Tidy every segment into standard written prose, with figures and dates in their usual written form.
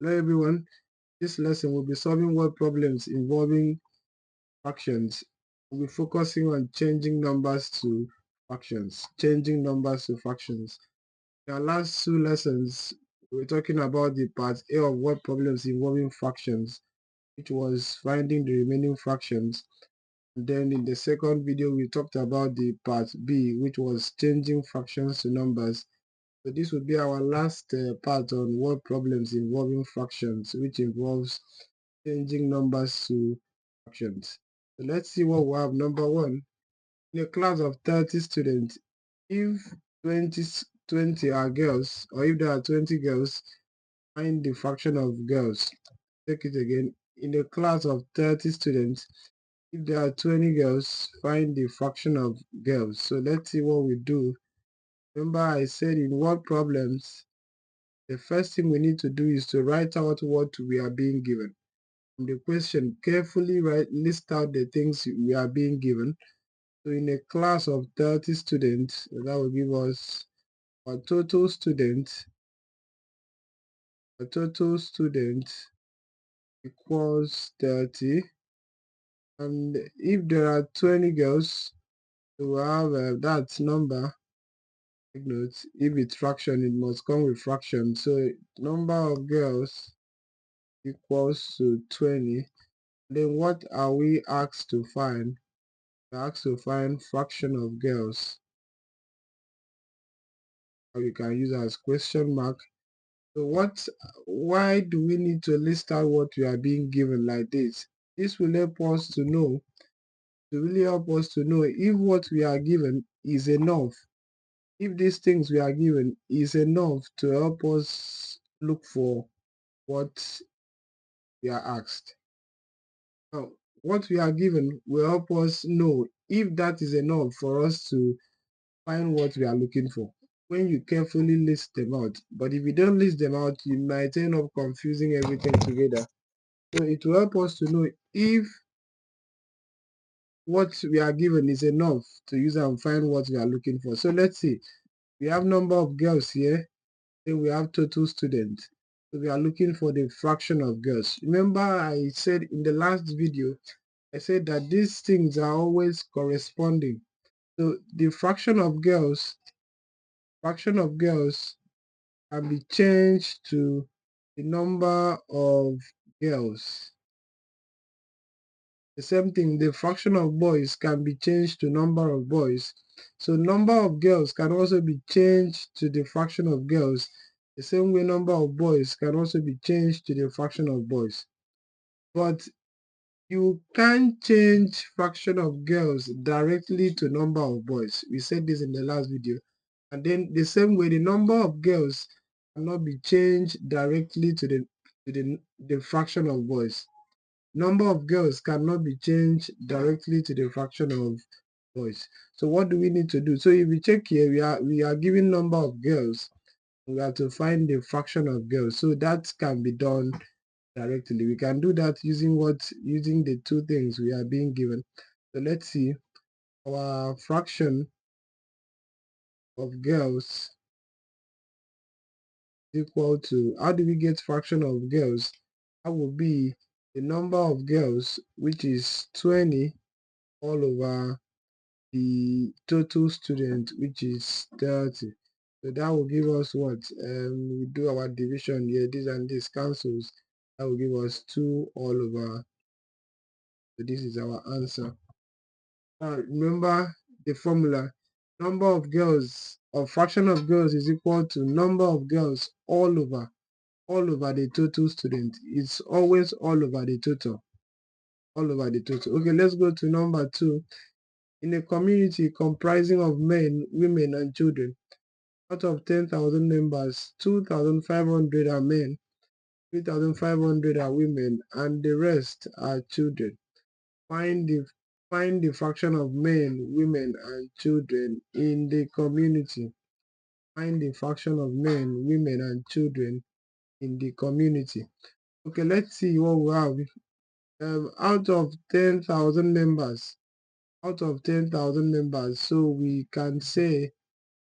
Hello everyone, this lesson will be solving word problems involving fractions. We'll be focusing on changing numbers to fractions. In our last two lessons, we were talking about the part A of word problems involving fractions, which was finding the remaining fractions. And then in the second video, we talked about the part B, which was changing fractions to numbers. So this will be our last part on word problems involving fractions, which involves changing numbers to fractions. So let's see what we have. Number one, in a class of 30 students, if 20 are girls, or if there are 20 girls, find the fraction of girls. Take it again. In a class of 30 students, if there are 20 girls, find the fraction of girls. So let's see what we do. Remember I said in word problems, the first thing we need to do is to write out what we are being given. From the question, carefully list out the things we are being given. So in a class of 30 students, that will give us a total students. A total students equals 30. And if there are 20 girls, we will have that number. Take note, if it's fraction, it must come with fraction. So number of girls equals to 20. Then what are we asked to find? We're asked to find fraction of girls. Or you can use as question mark. So why do we need to list out what we are being given like this? This will help us to know, to really help us to know if what we are given is enough. If these things we are given is enough to help us look for what we are asked. Now, what we are given will help us know if that is enough for us to find what we are looking for when you carefully list them out. But if you don't list them out, you might end up confusing everything together. So it will help us to know if what we are given is enough to use and find what we are looking for. So let's see, we have number of girls here, then we have total students. So we are looking for the fraction of girls. Remember I said in the last video, I said that these things are always corresponding. So the fraction of girls can be changed to the number of girls. The same thing, the fraction of boys can be changed to number of boys. So number of girls can also be changed to the fraction of girls. The same way number of boys can also be changed to the fraction of boys. But you can't change fraction of girls directly to number of boys. We said this in the last video. And then the same way, the number of girls cannot be changed directly to the fraction of boys. Number of girls cannot be changed directly to the fraction of boys. So what do we need to do? So if we check here, we are given number of girls. We have to find the fraction of girls. So that can be done directly. We can do that using the two things we are being given. So let's see, our fraction of girls equal to, how do we get fraction of girls? That will be the number of girls, which is 20, all over the total student, which is 30. So that will give us what? We do our division here, this and this cancels. That will give us 2 all over. So this is our answer. Now remember the formula. Number of girls or fraction of girls is equal to number of girls all over the total student. It's always all over the total. All over the total. Okay, let's go to number 2. In a community comprising of men, women, and children, out of 10,000 members, 2,500 are men, 3,500 are women, and the rest are children. Find the fraction of men, women, and children in the community. Find the fraction of men, women, and children in the community. Okay, let's see what we have. Out of 10,000 members, so we can say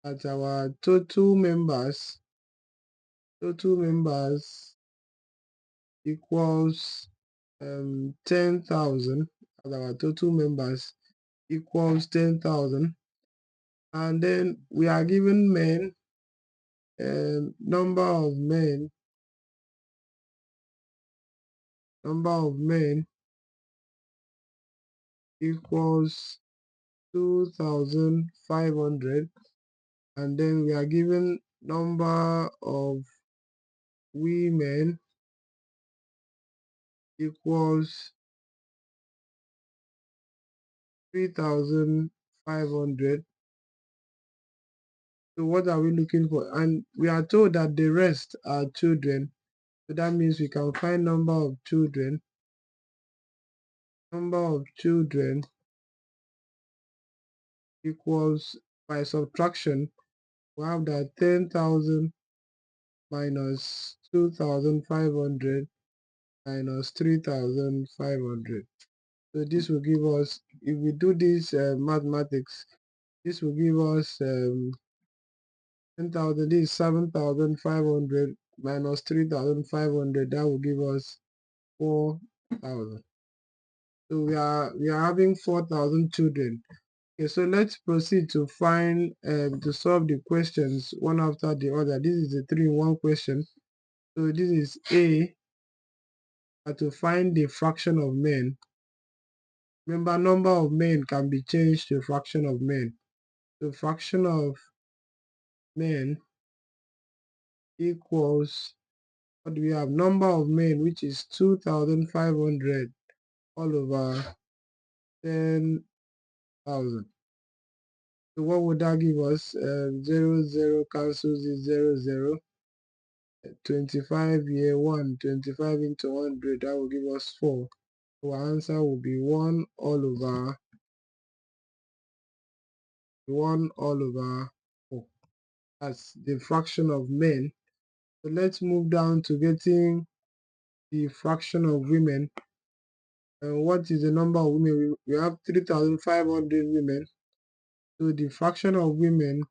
that our total members equals 10,000 as our total members equals 10,000, and then we are given men, number of men equals 2,500, and then we are given number of women equals 3,500. So what are we looking for? And we are told that the rest are children. So that means we can find number of children. Number of children equals, by subtraction, we have that 10,000 minus 2,500 minus 3,500. So this will give us, if we do this mathematics, this will give us 10,000. This is 7,500 minus 3,500. That will give us 4,000. So we are having 4,000 children. Okay, so let's proceed to find to solve the questions one after the other. This is a 3-in-1 question. So this is A, to find the fraction of men. Remember, number of men can be changed to fraction of men. So fraction of men equals, what do we have? Number of men, which is 2,500 all over 10,000. So what would that give us? 0 cancels is 0. 25 here, 1, 25 into 100, that will give us 4. So our answer will be 1 all over 4. That's the fraction of men. So let's move down to getting the fraction of women. And what is the number of women? We have 3,500 women. So the fraction of women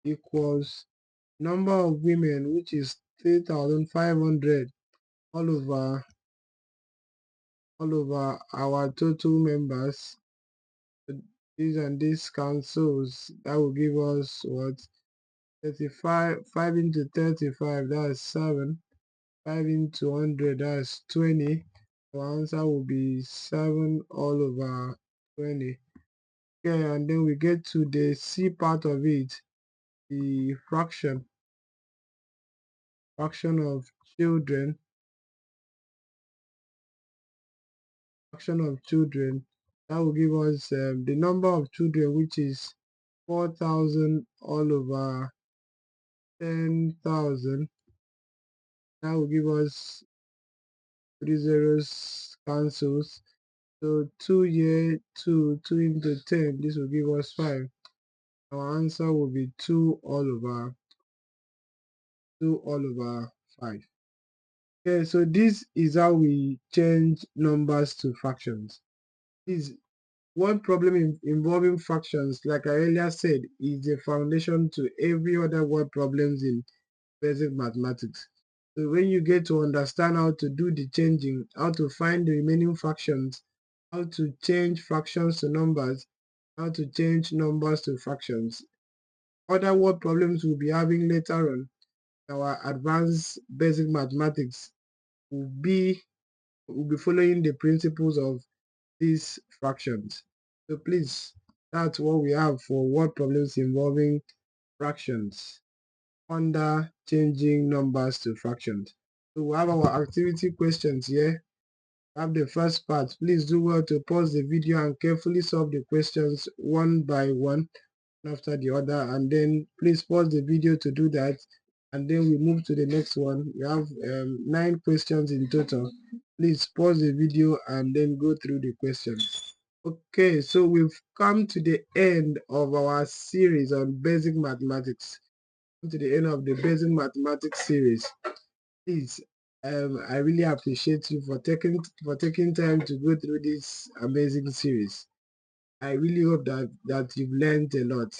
equals number of women, which is 3,500 all over our total members. This and this cancels. That will give us what? 35. 5 into 35, that's 7. 5 into 100, that's 20. Our answer will be 7 all over 20. Okay, and then we get to the C part of it, the fraction of children. That will give us the number of children, which is 4,000 all over 10,000. That will give us 3 zeros cancels. So 2 here, 2 into 10, this will give us 5. Our answer will be 2 all over 5. Okay, so this is how we change numbers to fractions. This one problem involving fractions, like I earlier said, is the foundation to every other word problems in basic mathematics. So when you get to understand how to do the changing, how to find the remaining fractions, how to change fractions to numbers, how to change numbers to fractions, other word problems we'll be having later on, our advanced basic mathematics, will be following the principles of these fractions. So please, that's what we have for word problems involving fractions under changing numbers to fractions. So we have our activity questions here. We have the first part. Please do well to pause the video and carefully solve the questions one by one after the other, and then please pause the video to do that, and then we move to the next one. We have 9 questions in total. Please pause the video and then go through the questions. Okay, so we've come to the end of our series on basic mathematics. To the end of the basic mathematics series. Please, I really appreciate you for taking time to go through this amazing series. I really hope that you've learned a lot.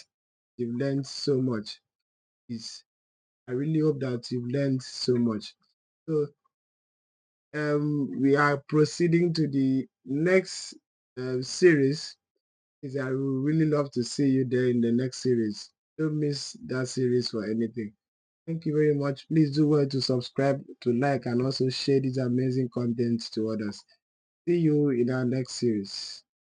you've learned so much. I really hope that you've learned so much. So we are proceeding to the next series. Is I would really love to see you there in the next series. Don't miss that series for anything. Thank you very much. Please do well to subscribe, to like, and also share this amazing content to others. See you in our next series.